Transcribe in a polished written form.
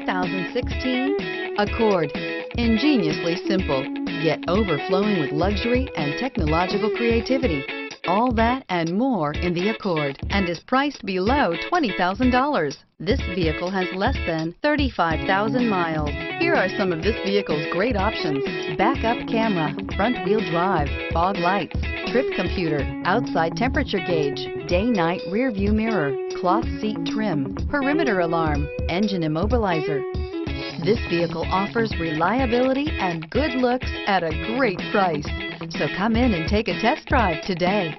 2016 Accord. Ingeniously simple, yet overflowing with luxury and technological creativity. All that and more in the Accord, and is priced below $20,000. This vehicle has less than 35,000 miles. Here are some of this vehicle's great options: backup camera, front wheel drive, fog lights, trip computer, outside temperature gauge, day-night rear view mirror, cloth seat trim, perimeter alarm, engine immobilizer. This vehicle offers reliability and good looks at a great price. So come in and take a test drive today.